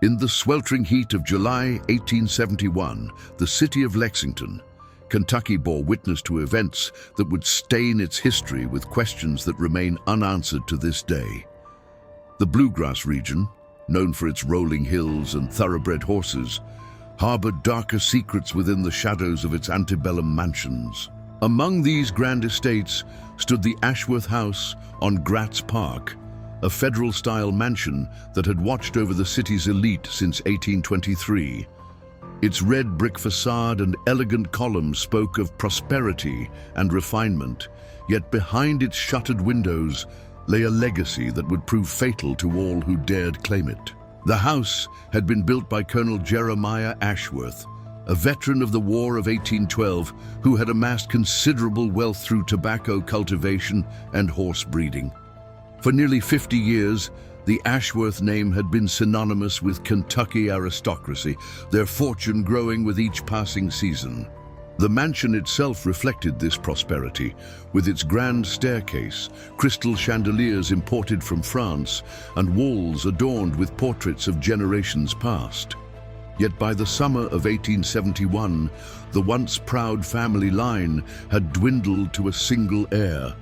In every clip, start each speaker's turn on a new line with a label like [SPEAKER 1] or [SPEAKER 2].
[SPEAKER 1] In the sweltering heat of July 1871, the city of Lexington, Kentucky bore witness to events that would stain its history with questions that remain unanswered to this day. The bluegrass region, known for its rolling hills and thoroughbred horses, harbored darker secrets within the shadows of its antebellum mansions. Among these grand estates stood the Ashworth House on Gratz Park, a federal-style mansion that had watched over the city's elite since 1823. Its red brick facade and elegant columns spoke of prosperity and refinement, yet behind its shuttered windows lay a legacy that would prove fatal to all who dared claim it. The house had been built by Colonel Jeremiah Ashworth, a veteran of the War of 1812 who had amassed considerable wealth through tobacco cultivation and horse breeding. For nearly 50 years, the Ashworth name had been synonymous with Kentucky aristocracy, their fortune growing with each passing season. The mansion itself reflected this prosperity, with its grand staircase, crystal chandeliers imported from France, and walls adorned with portraits of generations past. Yet by the summer of 1871, the once proud family line had dwindled to a single heir,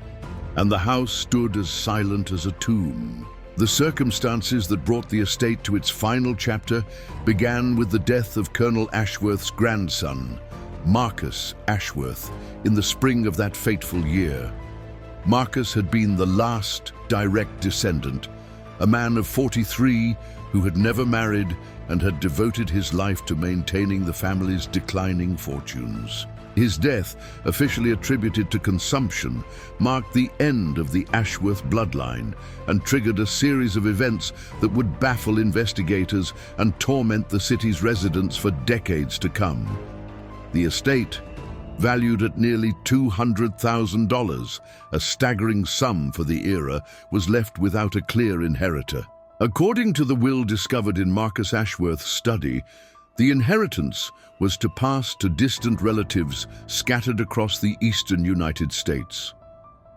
[SPEAKER 1] and the house stood as silent as a tomb. The circumstances that brought the estate to its final chapter began with the death of Colonel Ashworth's grandson, Marcus Ashworth, in the spring of that fateful year. Marcus had been the last direct descendant, a man of 43 who had never married and had devoted his life to maintaining the family's declining fortunes. His death, officially attributed to consumption, marked the end of the Ashworth bloodline and triggered a series of events that would baffle investigators and torment the city's residents for decades to come. The estate, valued at nearly $200,000, a staggering sum for the era, was left without a clear inheritor. According to the will discovered in Marcus Ashworth's study, the inheritance was to pass to distant relatives scattered across the eastern United States.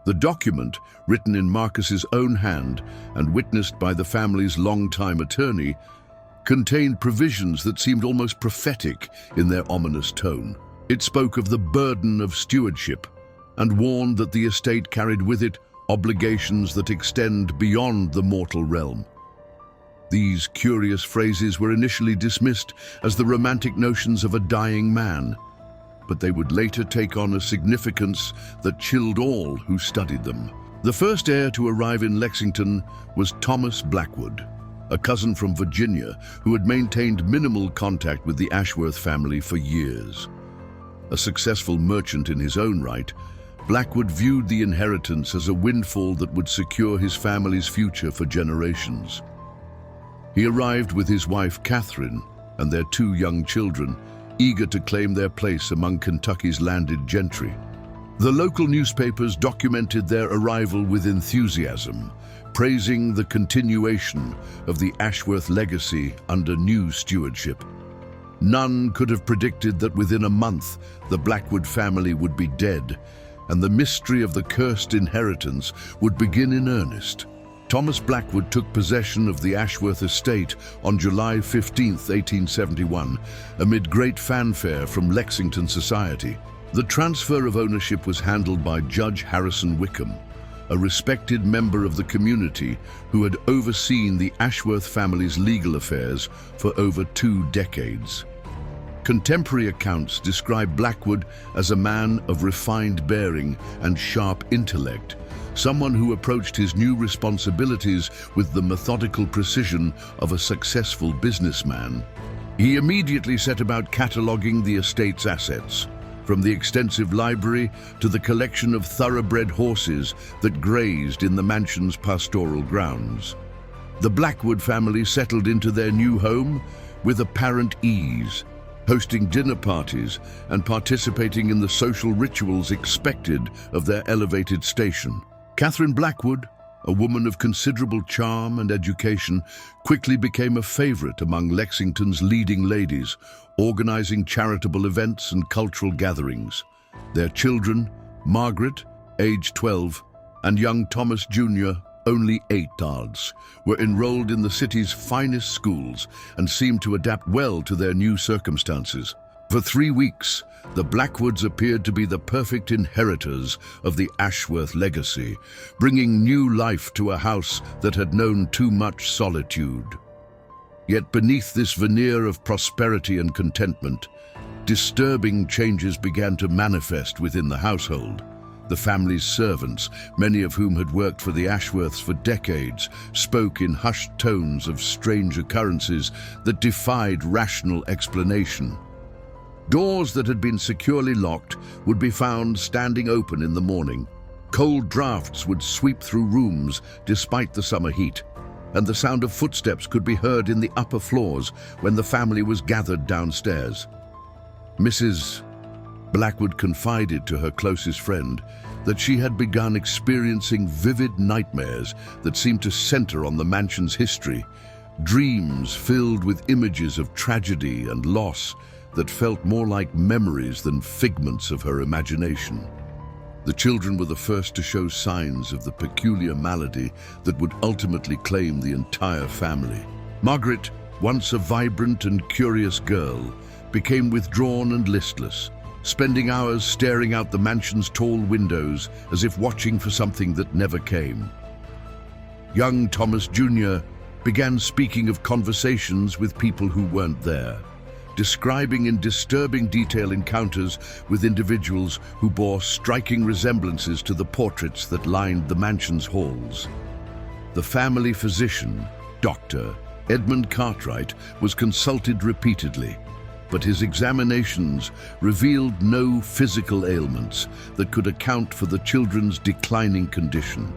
[SPEAKER 1] The document, written in Marcus's own hand and witnessed by the family's longtime attorney, contained provisions that seemed almost prophetic in their ominous tone. It spoke of the burden of stewardship and warned that the estate carried with it obligations that extend beyond the mortal realm. These curious phrases were initially dismissed as the romantic notions of a dying man, but they would later take on a significance that chilled all who studied them. The first heir to arrive in Lexington was Thomas Blackwood, a cousin from Virginia who had maintained minimal contact with the Ashworth family for years. A successful merchant in his own right, Blackwood viewed the inheritance as a windfall that would secure his family's future for generations. He arrived with his wife Catherine and their 2 young children, eager to claim their place among Kentucky's landed gentry. The local newspapers documented their arrival with enthusiasm, praising the continuation of the Ashworth legacy under new stewardship. None could have predicted that within a month the Blackwood family would be dead, and the mystery of the cursed inheritance would begin in earnest. Thomas Blackwood took possession of the Ashworth estate on July 15, 1871, amid great fanfare from Lexington society. The transfer of ownership was handled by Judge Harrison Wickham, a respected member of the community who had overseen the Ashworth family's legal affairs for over 2 decades. Contemporary accounts describe Blackwood as a man of refined bearing and sharp intellect, someone who approached his new responsibilities with the methodical precision of a successful businessman. He immediately set about cataloging the estate's assets, from the extensive library to the collection of thoroughbred horses that grazed in the mansion's pastoral grounds. The Blackwood family settled into their new home with apparent ease, hosting dinner parties and participating in the social rituals expected of their elevated station. Catherine Blackwood, a woman of considerable charm and education, quickly became a favorite among Lexington's leading ladies, organizing charitable events and cultural gatherings. Their children, Margaret, aged 12, and young Thomas Jr., only 8 adults, were enrolled in the city's finest schools and seemed to adapt well to their new circumstances. For 3 weeks, the Blackwoods appeared to be the perfect inheritors of the Ashworth legacy, bringing new life to a house that had known too much solitude. Yet beneath this veneer of prosperity and contentment, disturbing changes began to manifest within the household. The family's servants, many of whom had worked for the Ashworths for decades, spoke in hushed tones of strange occurrences that defied rational explanation. Doors that had been securely locked would be found standing open in the morning. Cold drafts would sweep through rooms despite the summer heat, and the sound of footsteps could be heard in the upper floors when the family was gathered downstairs. Mrs. Blackwood confided to her closest friend that she had begun experiencing vivid nightmares that seemed to center on the mansion's history, dreams filled with images of tragedy and loss that felt more like memories than figments of her imagination. The children were the first to show signs of the peculiar malady that would ultimately claim the entire family. Margaret, once a vibrant and curious girl, became withdrawn and listless, spending hours staring out the mansion's tall windows as if watching for something that never came. Young Thomas Jr. began speaking of conversations with people who weren't there, describing in disturbing detail encounters with individuals who bore striking resemblances to the portraits that lined the mansion's halls. The family physician, Dr. Edmund Cartwright, was consulted repeatedly, but his examinations revealed no physical ailments that could account for the children's declining condition.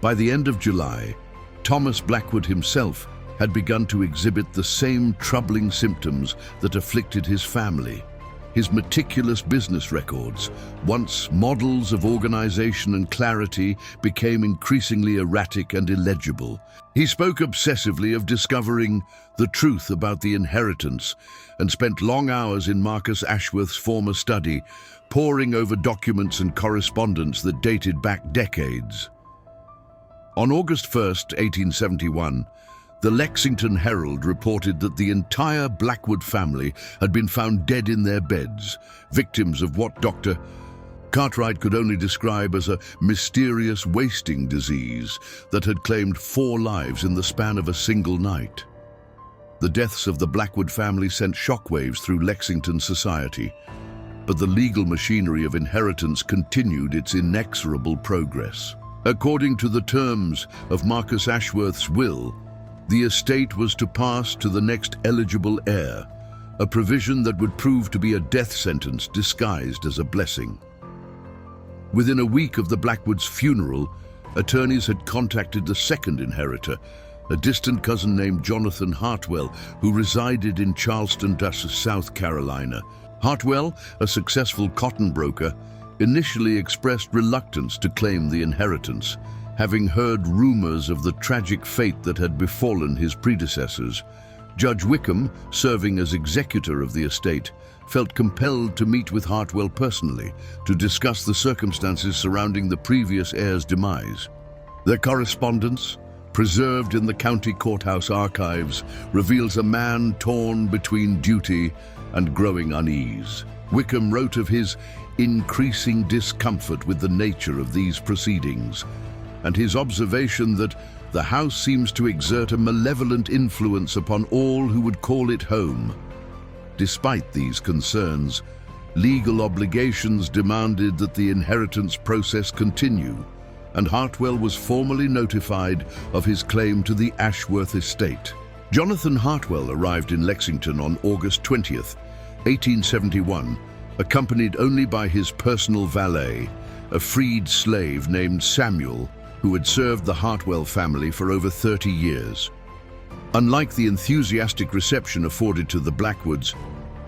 [SPEAKER 1] By the end of July, Thomas Blackwood himself had begun to exhibit the same troubling symptoms that afflicted his family. His meticulous business records, once models of organization and clarity, became increasingly erratic and illegible. He spoke obsessively of discovering the truth about the inheritance and spent long hours in Marcus Ashworth's former study, poring over documents and correspondence that dated back decades. On August 1st, 1871, the Lexington Herald reported that the entire Blackwood family had been found dead in their beds, victims of what Dr. Cartwright could only describe as a mysterious wasting disease that had claimed 4 lives in the span of a single night. The deaths of the Blackwood family sent shockwaves through Lexington society, but the legal machinery of inheritance continued its inexorable progress. According to the terms of Marcus Ashworth's will, the estate was to pass to the next eligible heir, a provision that would prove to be a death sentence disguised as a blessing. Within a week of the Blackwoods' funeral, attorneys had contacted the second inheritor, a distant cousin named Jonathan Hartwell, who resided in Charleston, South Carolina. Hartwell, a successful cotton broker, initially expressed reluctance to claim the inheritance, having heard rumors of the tragic fate that had befallen his predecessors. Judge Wickham, serving as executor of the estate, felt compelled to meet with Hartwell personally to discuss the circumstances surrounding the previous heir's demise. Their correspondence, preserved in the county courthouse archives, reveals a man torn between duty and growing unease. Wickham wrote of his increasing discomfort with the nature of these proceedings, and his observation that the house seems to exert a malevolent influence upon all who would call it home. Despite these concerns, legal obligations demanded that the inheritance process continue, and Hartwell was formally notified of his claim to the Ashworth estate. Jonathan Hartwell arrived in Lexington on August 20th, 1871, accompanied only by his personal valet, a freed slave named Samuel, who had served the Hartwell family for over 30 years. Unlike the enthusiastic reception afforded to the Blackwoods,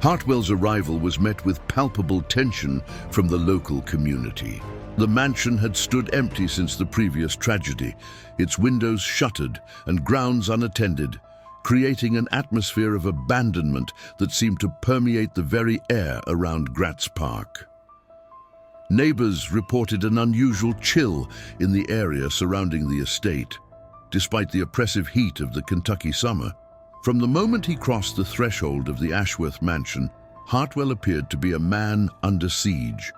[SPEAKER 1] Hartwell's arrival was met with palpable tension from the local community. The mansion had stood empty since the previous tragedy, its windows shuttered and grounds unattended, creating an atmosphere of abandonment that seemed to permeate the very air around Gratz Park. Neighbors reported an unusual chill in the area surrounding the estate, despite the oppressive heat of the Kentucky summer. From the moment he crossed the threshold of the Ashworth mansion, Hartwell appeared to be a man under siege.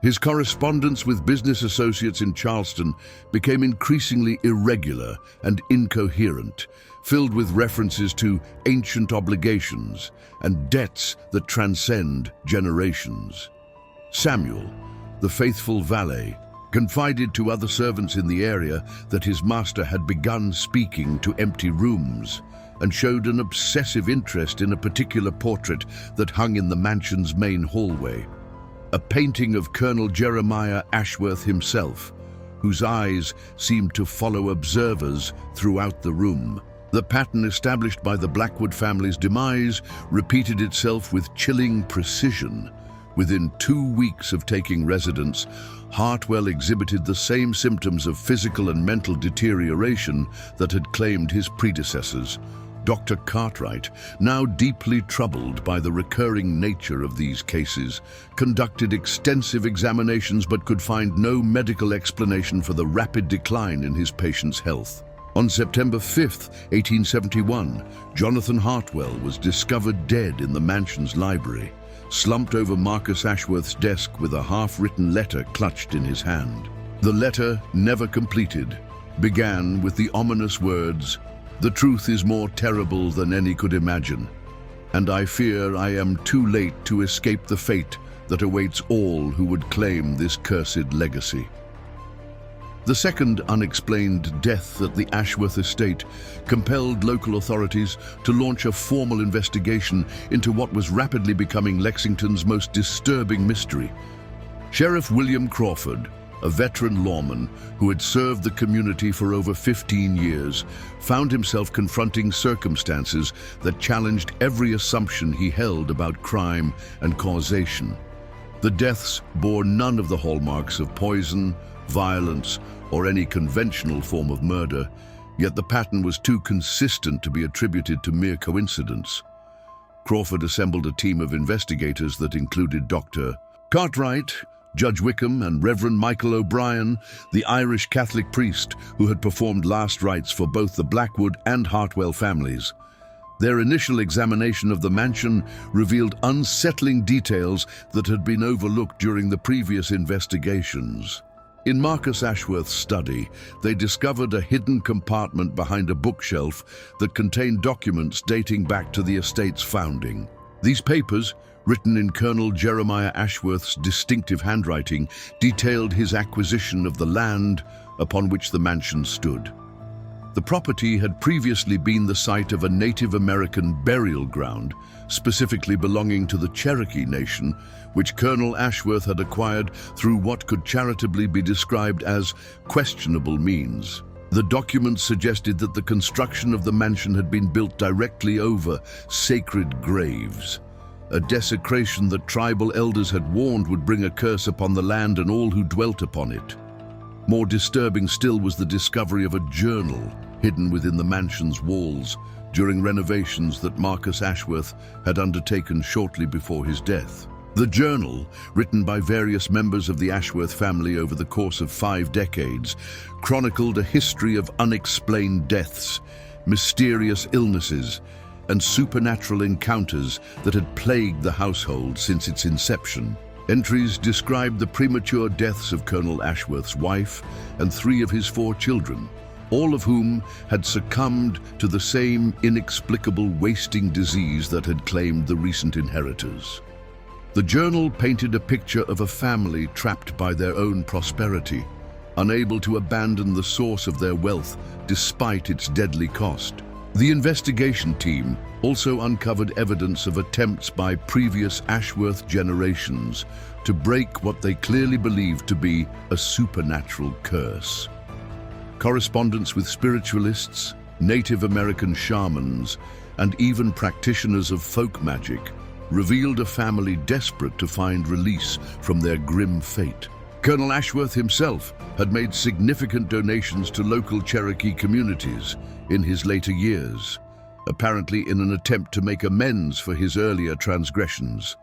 [SPEAKER 1] His correspondence with business associates in Charleston became increasingly irregular and incoherent, filled with references to ancient obligations and debts that transcend generations. Samuel, the faithful valet, confided to other servants in the area that his master had begun speaking to empty rooms and showed an obsessive interest in a particular portrait that hung in the mansion's main hallway. A painting of Colonel Jeremiah Ashworth himself, whose eyes seemed to follow observers throughout the room. The pattern established by the Blackwood family's demise repeated itself with chilling precision. Within 2 weeks of taking residence, Hartwell exhibited the same symptoms of physical and mental deterioration that had claimed his predecessors. Dr. Cartwright, now deeply troubled by the recurring nature of these cases, conducted extensive examinations but could find no medical explanation for the rapid decline in his patient's health. On September 5, 1871, Jonathan Hartwell was discovered dead in the mansion's library, slumped over Marcus Ashworth's desk with a half-written letter clutched in his hand. The letter, never completed, began with the ominous words, "The truth is more terrible than any could imagine, and I fear I am too late to escape the fate that awaits all who would claim this cursed legacy." The second unexplained death at the Ashworth estate compelled local authorities to launch a formal investigation into what was rapidly becoming Lexington's most disturbing mystery. Sheriff William Crawford, a veteran lawman who had served the community for over 15 years, found himself confronting circumstances that challenged every assumption he held about crime and causation. The deaths bore none of the hallmarks of poison, violence, or any conventional form of murder, yet the pattern was too consistent to be attributed to mere coincidence. Crawford assembled a team of investigators that included Dr. Cartwright, Judge Wickham, and Reverend Michael O'Brien, the Irish Catholic priest who had performed last rites for both the Blackwood and Hartwell families. Their initial examination of the mansion revealed unsettling details that had been overlooked during the previous investigations. In Marcus Ashworth's study, they discovered a hidden compartment behind a bookshelf that contained documents dating back to the estate's founding. These papers, written in Colonel Jeremiah Ashworth's distinctive handwriting, detailed his acquisition of the land upon which the mansion stood. The property had previously been the site of a Native American burial ground, specifically belonging to the Cherokee Nation, which Colonel Ashworth had acquired through what could charitably be described as questionable means. The documents suggested that the construction of the mansion had been built directly over sacred graves, a desecration that tribal elders had warned would bring a curse upon the land and all who dwelt upon it. More disturbing still was the discovery of a journal hidden within the mansion's walls during renovations that Marcus Ashworth had undertaken shortly before his death. The journal, written by various members of the Ashworth family over the course of 5 decades, chronicled a history of unexplained deaths, mysterious illnesses, and supernatural encounters that had plagued the household since its inception. Entries described the premature deaths of Colonel Ashworth's wife and 3 of his 4 children, all of whom had succumbed to the same inexplicable wasting disease that had claimed the recent inheritors. The journal painted a picture of a family trapped by their own prosperity, unable to abandon the source of their wealth despite its deadly cost. The investigation team also uncovered evidence of attempts by previous Ashworth generations to break what they clearly believed to be a supernatural curse. Correspondence with spiritualists, Native American shamans, and even practitioners of folk magic revealed a family desperate to find release from their grim fate. Colonel Ashworth himself had made significant donations to local Cherokee communities in his later years, apparently in an attempt to make amends for his earlier transgressions.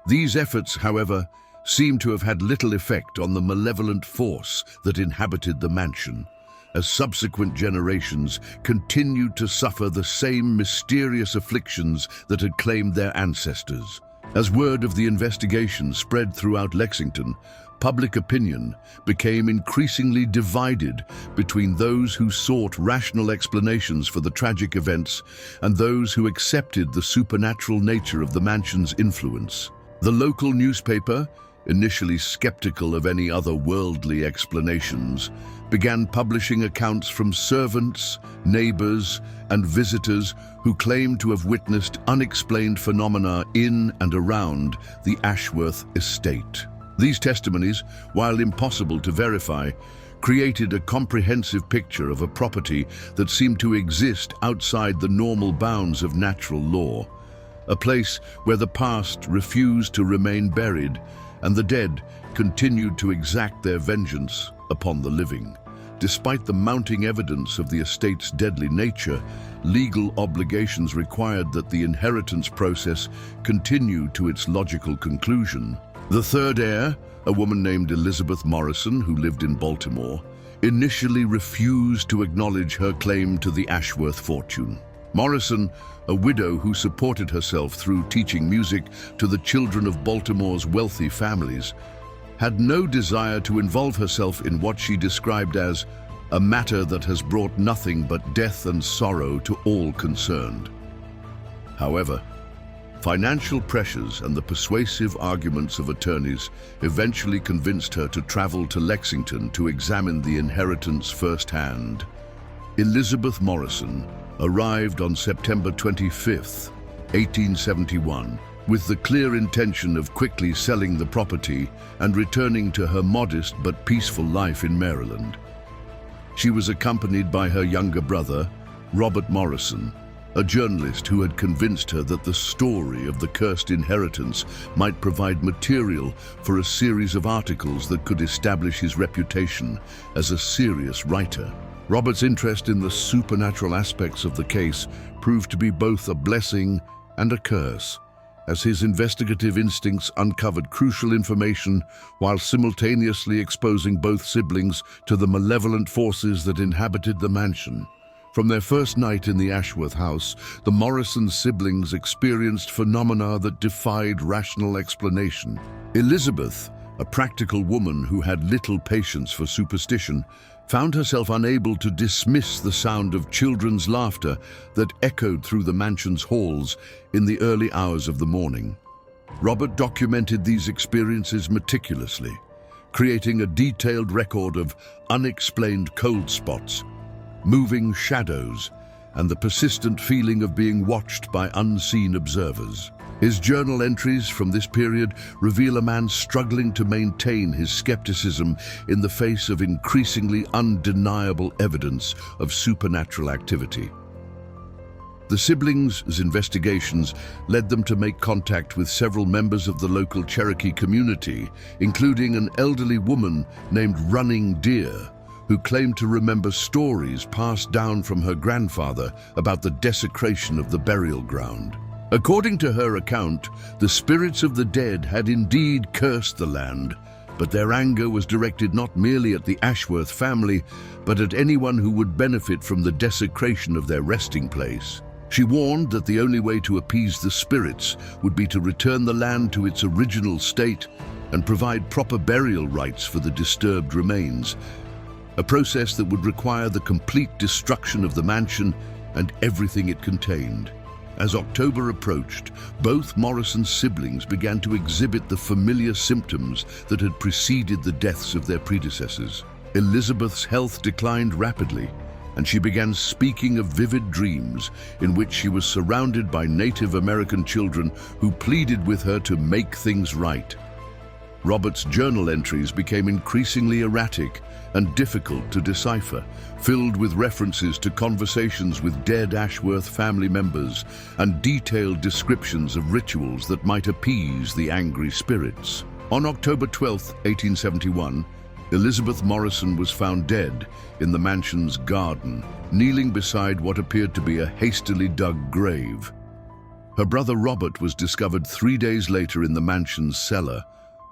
[SPEAKER 1] These efforts, however, seem to have had little effect on the malevolent force that inhabited the mansion, as subsequent generations continued to suffer the same mysterious afflictions that had claimed their ancestors. As word of the investigation spread throughout Lexington, public opinion became increasingly divided between those who sought rational explanations for the tragic events and those who accepted the supernatural nature of the mansion's influence. The local newspaper, initially skeptical of any otherworldly explanations, began publishing accounts from servants, neighbors, and visitors who claimed to have witnessed unexplained phenomena in and around the Ashworth estate. These testimonies, while impossible to verify, created a comprehensive picture of a property that seemed to exist outside the normal bounds of natural law, a place where the past refused to remain buried and the dead continued to exact their vengeance upon the living. Despite the mounting evidence of the estate's deadly nature, legal obligations required that the inheritance process continue to its logical conclusion. The third heir, a woman named Elizabeth Morrison, who lived in Baltimore, initially refused to acknowledge her claim to the Ashworth fortune. Morrison, a widow who supported herself through teaching music to the children of Baltimore's wealthy families, had no desire to involve herself in what she described as a matter that has brought nothing but death and sorrow to all concerned. However, financial pressures and the persuasive arguments of attorneys eventually convinced her to travel to Lexington to examine the inheritance firsthand. Elizabeth Morrison arrived on September 25, 1871, with the clear intention of quickly selling the property and returning to her modest but peaceful life in Maryland. She was accompanied by her younger brother, Robert Morrison, a journalist who had convinced her that the story of the cursed inheritance might provide material for a series of articles that could establish his reputation as a serious writer. Robert's interest in the supernatural aspects of the case proved to be both a blessing and a curse, as his investigative instincts uncovered crucial information while simultaneously exposing both siblings to the malevolent forces that inhabited the mansion. From their first night in the Ashworth house, the Morrison siblings experienced phenomena that defied rational explanation. Elizabeth, a practical woman who had little patience for superstition, found herself unable to dismiss the sound of children's laughter that echoed through the mansion's halls in the early hours of the morning. Robert documented these experiences meticulously, creating a detailed record of unexplained cold spots, moving shadows, and the persistent feeling of being watched by unseen observers. His journal entries from this period reveal a man struggling to maintain his skepticism in the face of increasingly undeniable evidence of supernatural activity. The siblings' investigations led them to make contact with several members of the local Cherokee community, including an elderly woman named Running Deer, who claimed to remember stories passed down from her grandfather about the desecration of the burial ground. According to her account, the spirits of the dead had indeed cursed the land, but their anger was directed not merely at the Ashworth family, but at anyone who would benefit from the desecration of their resting place. She warned that the only way to appease the spirits would be to return the land to its original state and provide proper burial rites for the disturbed remains, a process that would require the complete destruction of the mansion and everything it contained. As October approached, both Morrison siblings began to exhibit the familiar symptoms that had preceded the deaths of their predecessors. Elizabeth's health declined rapidly, and she began speaking of vivid dreams in which she was surrounded by Native American children who pleaded with her to make things right. Robert's journal entries became increasingly erratic and difficult to decipher, filled with references to conversations with dead Ashworth family members and detailed descriptions of rituals that might appease the angry spirits. On October 12, 1871, Elizabeth Morrison was found dead in the mansion's garden, kneeling beside what appeared to be a hastily dug grave. Her brother Robert was discovered 3 days later in the mansion's cellar,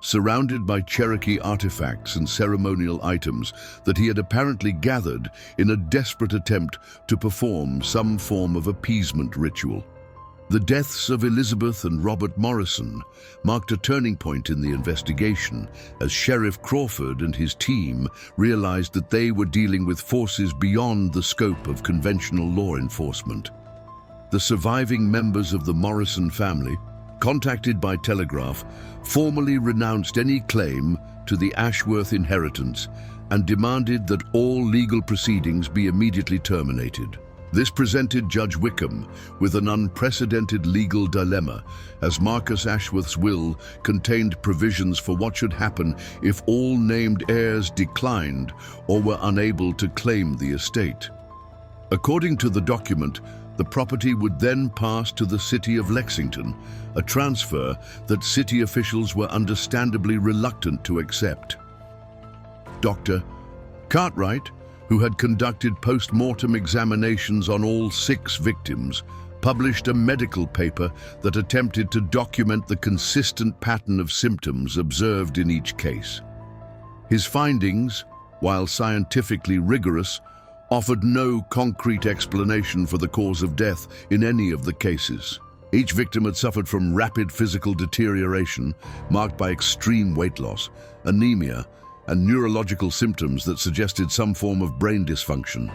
[SPEAKER 1] surrounded by Cherokee artifacts and ceremonial items that he had apparently gathered in a desperate attempt to perform some form of appeasement ritual. The deaths of Elizabeth and Robert Morrison marked a turning point in the investigation as Sheriff Crawford and his team realized that they were dealing with forces beyond the scope of conventional law enforcement. The surviving members of the Morrison family, contacted by telegraph, formally renounced any claim to the Ashworth inheritance and demanded that all legal proceedings be immediately terminated. This presented Judge Wickham with an unprecedented legal dilemma, as Marcus Ashworth's will contained provisions for what should happen if all named heirs declined or were unable to claim the estate. According to the document, the property would then pass to the city of Lexington, a transfer that city officials were understandably reluctant to accept. Dr. Cartwright, who had conducted post-mortem examinations on all 6 victims, published a medical paper that attempted to document the consistent pattern of symptoms observed in each case. His findings, while scientifically rigorous, offered no concrete explanation for the cause of death in any of the cases. Each victim had suffered from rapid physical deterioration, marked by extreme weight loss, anemia, and neurological symptoms that suggested some form of brain dysfunction.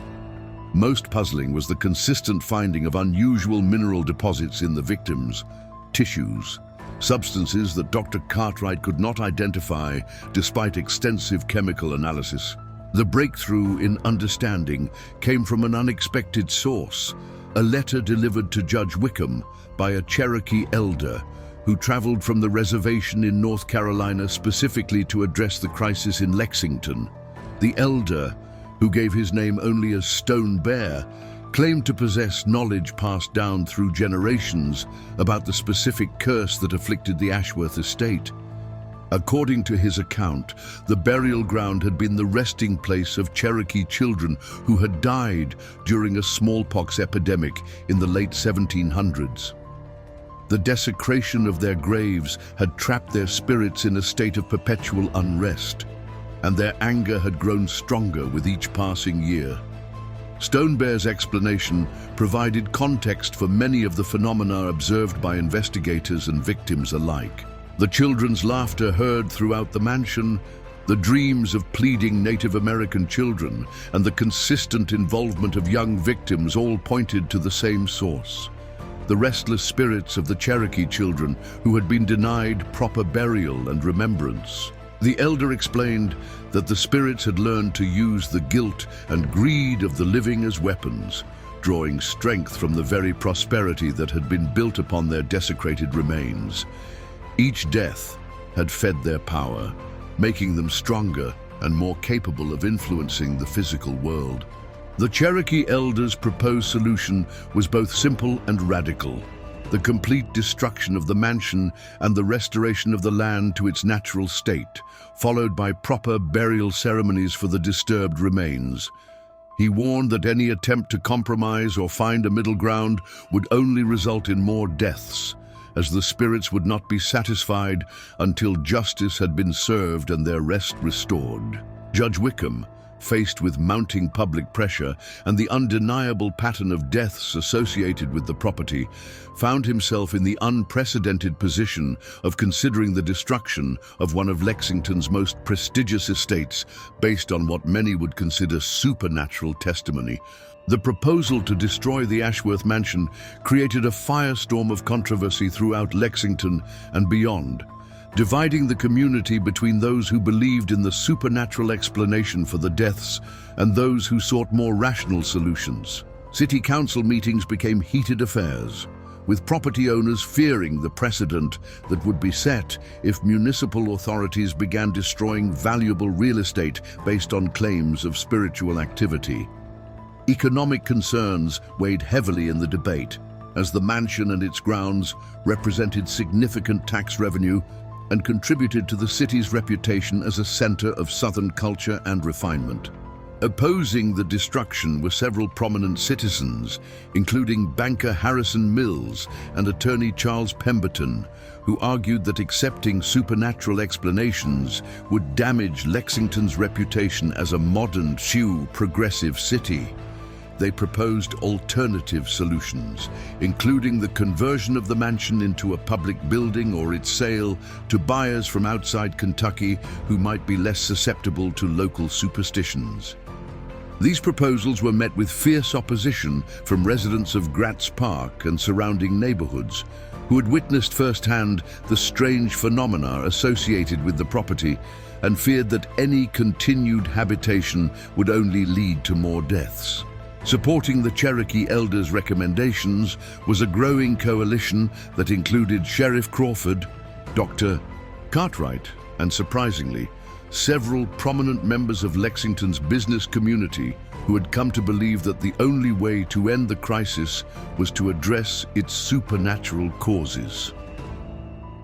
[SPEAKER 1] Most puzzling was the consistent finding of unusual mineral deposits in the victims' tissues, substances that Dr. Cartwright could not identify despite extensive chemical analysis. The breakthrough in understanding came from an unexpected source, a letter delivered to Judge Wickham by a Cherokee elder who traveled from the reservation in North Carolina specifically to address the crisis in Lexington. The elder, who gave his name only as Stone Bear, claimed to possess knowledge passed down through generations about the specific curse that afflicted the Ashworth estate. According to his account, the burial ground had been the resting place of Cherokee children who had died during a smallpox epidemic in the late 1700s. The desecration of their graves had trapped their spirits in a state of perpetual unrest, and their anger had grown stronger with each passing year. Stone Bear's explanation provided context for many of the phenomena observed by investigators and victims alike. The children's laughter heard throughout the mansion, the dreams of pleading Native American children, and the consistent involvement of young victims all pointed to the same source: the restless spirits of the Cherokee children who had been denied proper burial and remembrance. The elder explained that the spirits had learned to use the guilt and greed of the living as weapons, drawing strength from the very prosperity that had been built upon their desecrated remains. Each death had fed their power, making them stronger and more capable of influencing the physical world. The Cherokee elders' proposed solution was both simple and radical: the complete destruction of the mansion and the restoration of the land to its natural state, followed by proper burial ceremonies for the disturbed remains. He warned that any attempt to compromise or find a middle ground would only result in more deaths, as the spirits would not be satisfied until justice had been served and their rest restored. Judge Wickham, faced with mounting public pressure and the undeniable pattern of deaths associated with the property, found himself in the unprecedented position of considering the destruction of one of Lexington's most prestigious estates based on what many would consider supernatural testimony. The proposal to destroy the Ashworth mansion created a firestorm of controversy throughout Lexington and beyond, dividing the community between those who believed in the supernatural explanation for the deaths and those who sought more rational solutions. City council meetings became heated affairs, with property owners fearing the precedent that would be set if municipal authorities began destroying valuable real estate based on claims of spiritual activity. Economic concerns weighed heavily in the debate, as the mansion and its grounds represented significant tax revenue and contributed to the city's reputation as a center of Southern culture and refinement. Opposing the destruction were several prominent citizens, including banker Harrison Mills and attorney Charles Pemberton, who argued that accepting supernatural explanations would damage Lexington's reputation as a modern, progressive city. They proposed alternative solutions, including the conversion of the mansion into a public building or its sale to buyers from outside Kentucky who might be less susceptible to local superstitions. These proposals were met with fierce opposition from residents of Gratz Park and surrounding neighborhoods, who had witnessed firsthand the strange phenomena associated with the property and feared that any continued habitation would only lead to more deaths. Supporting the Cherokee elders' recommendations was a growing coalition that included Sheriff Crawford, Dr. Cartwright, and surprisingly, several prominent members of Lexington's business community who had come to believe that the only way to end the crisis was to address its supernatural causes.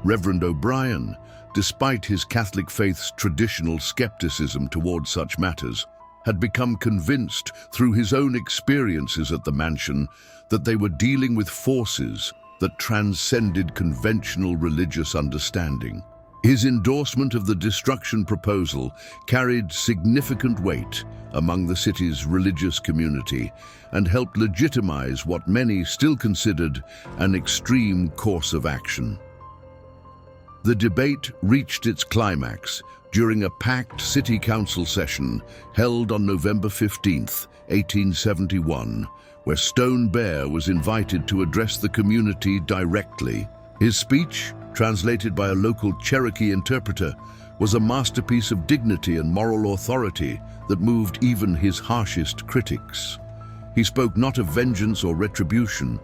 [SPEAKER 1] Reverend O'Brien, despite his Catholic faith's traditional skepticism towards such matters, had become convinced through his own experiences at the mansion that they were dealing with forces that transcended conventional religious understanding. His endorsement of the destruction proposal carried significant weight among the city's religious community and helped legitimize what many still considered an extreme course of action. The debate reached its climax during a packed city council session held on November 15, 1871, where Stone Bear was invited to address the community directly. His speech, translated by a local Cherokee interpreter, was a masterpiece of dignity and moral authority that moved even his harshest critics. He spoke not of vengeance or retribution,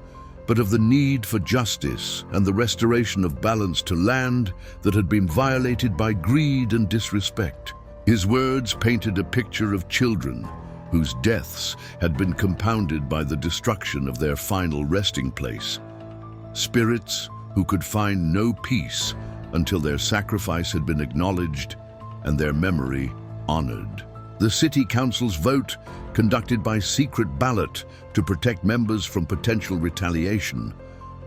[SPEAKER 1] but of the need for justice and the restoration of balance to land that had been violated by greed and disrespect. His words painted a picture of children whose deaths had been compounded by the destruction of their final resting place. Spirits who could find no peace until their sacrifice had been acknowledged and their memory honored. The city council's vote, conducted by secret ballot to protect members from potential retaliation,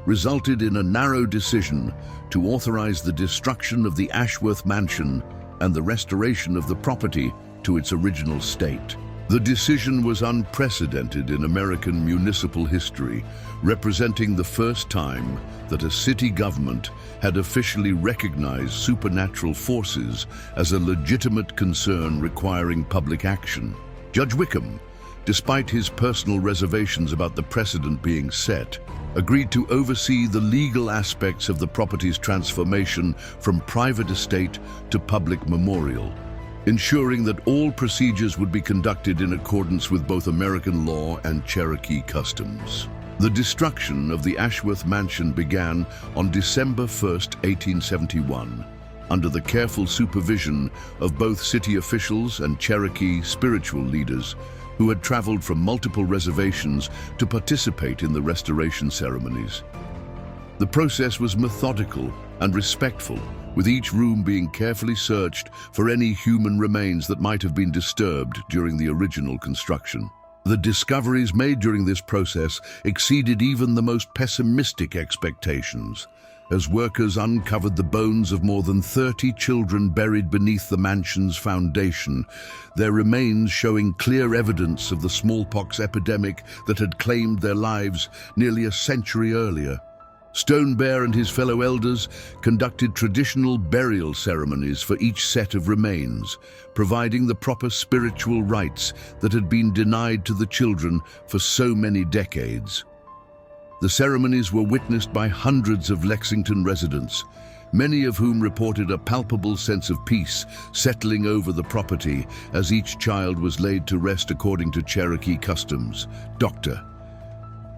[SPEAKER 1] resulted in a narrow decision to authorize the destruction of the Ashworth mansion and the restoration of the property to its original state. The decision was unprecedented in American municipal history, representing the first time that a city government had officially recognized supernatural forces as a legitimate concern requiring public action. Judge Wickham, despite his personal reservations about the precedent being set, agreed to oversee the legal aspects of the property's transformation from private estate to public memorial, ensuring that all procedures would be conducted in accordance with both American law and Cherokee customs. The destruction of the Ashworth mansion began on December 1, 1871, under the careful supervision of both city officials and Cherokee spiritual leaders who had traveled from multiple reservations to participate in the restoration ceremonies. The process was methodical and respectful, with each room being carefully searched for any human remains that might have been disturbed during the original construction. The discoveries made during this process exceeded even the most pessimistic expectations, as workers uncovered the bones of more than 30 children buried beneath the mansion's foundation, their remains showing clear evidence of the smallpox epidemic that had claimed their lives nearly a century earlier. Stone Bear and his fellow elders conducted traditional burial ceremonies for each set of remains, providing the proper spiritual rites that had been denied to the children for so many decades. The ceremonies were witnessed by hundreds of Lexington residents, many of whom reported a palpable sense of peace settling over the property as each child was laid to rest according to Cherokee customs. Dr.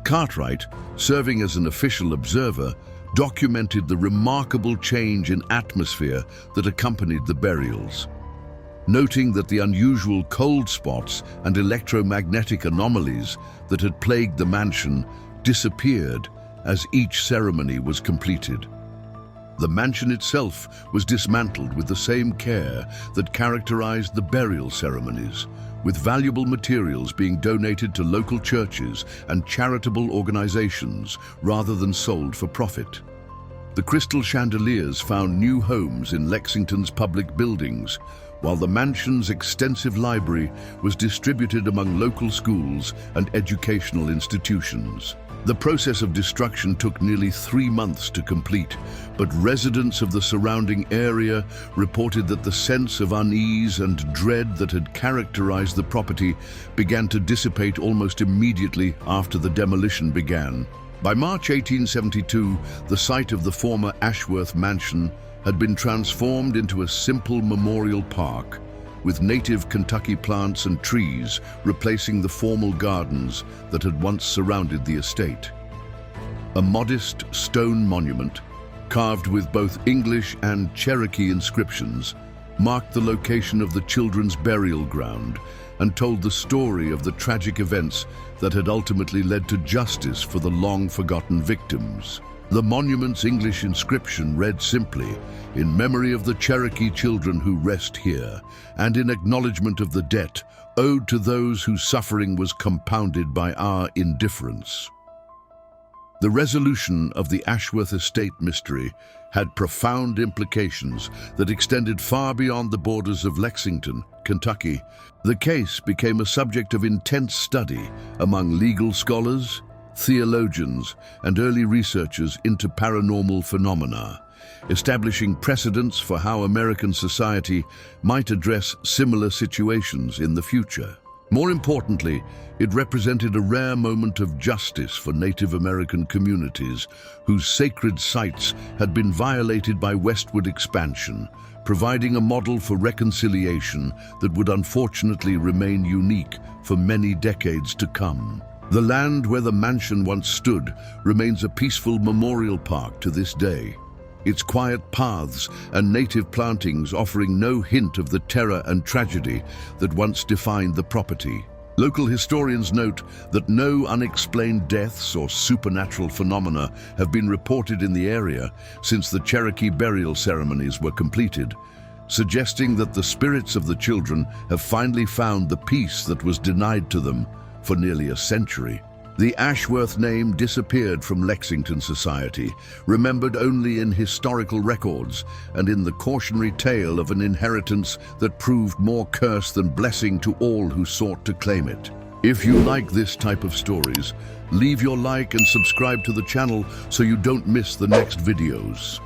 [SPEAKER 1] Cartwright, serving as an official observer, documented the remarkable change in atmosphere that accompanied the burials, noting that the unusual cold spots and electromagnetic anomalies that had plagued the mansion disappeared as each ceremony was completed. The mansion itself was dismantled with the same care that characterized the burial ceremonies, with valuable materials being donated to local churches and charitable organizations rather than sold for profit. The crystal chandeliers found new homes in Lexington's public buildings, while the mansion's extensive library was distributed among local schools and educational institutions. The process of destruction took nearly 3 months to complete, but residents of the surrounding area reported that the sense of unease and dread that had characterized the property began to dissipate almost immediately after the demolition began. By March 1872, the site of the former Ashworth mansion had been transformed into a simple memorial park, with native Kentucky plants and trees replacing the formal gardens that had once surrounded the estate. A modest stone monument, carved with both English and Cherokee inscriptions, marked the location of the children's burial ground and told the story of the tragic events that had ultimately led to justice for the long-forgotten victims. The monument's English inscription read simply, "In memory of the Cherokee children who rest here, and in acknowledgement of the debt owed to those whose suffering was compounded by our indifference." The resolution of the Ashworth estate mystery had profound implications that extended far beyond the borders of Lexington, Kentucky. The case became a subject of intense study among legal scholars, theologians, and early researchers into paranormal phenomena, establishing precedents for how American society might address similar situations in the future. More importantly, it represented a rare moment of justice for Native American communities whose sacred sites had been violated by westward expansion, providing a model for reconciliation that would unfortunately remain unique for many decades to come. The land where the mansion once stood remains a peaceful memorial park to this day, its quiet paths and native plantings offering no hint of the terror and tragedy that once defined the property. Local historians note that no unexplained deaths or supernatural phenomena have been reported in the area since the Cherokee burial ceremonies were completed, suggesting that the spirits of the children have finally found the peace that was denied to them for nearly a century. The Ashworth name disappeared from Lexington society, remembered only in historical records and in the cautionary tale of an inheritance that proved more curse than blessing to all who sought to claim it. If you like this type of stories, leave your like and subscribe to the channel so you don't miss the next videos.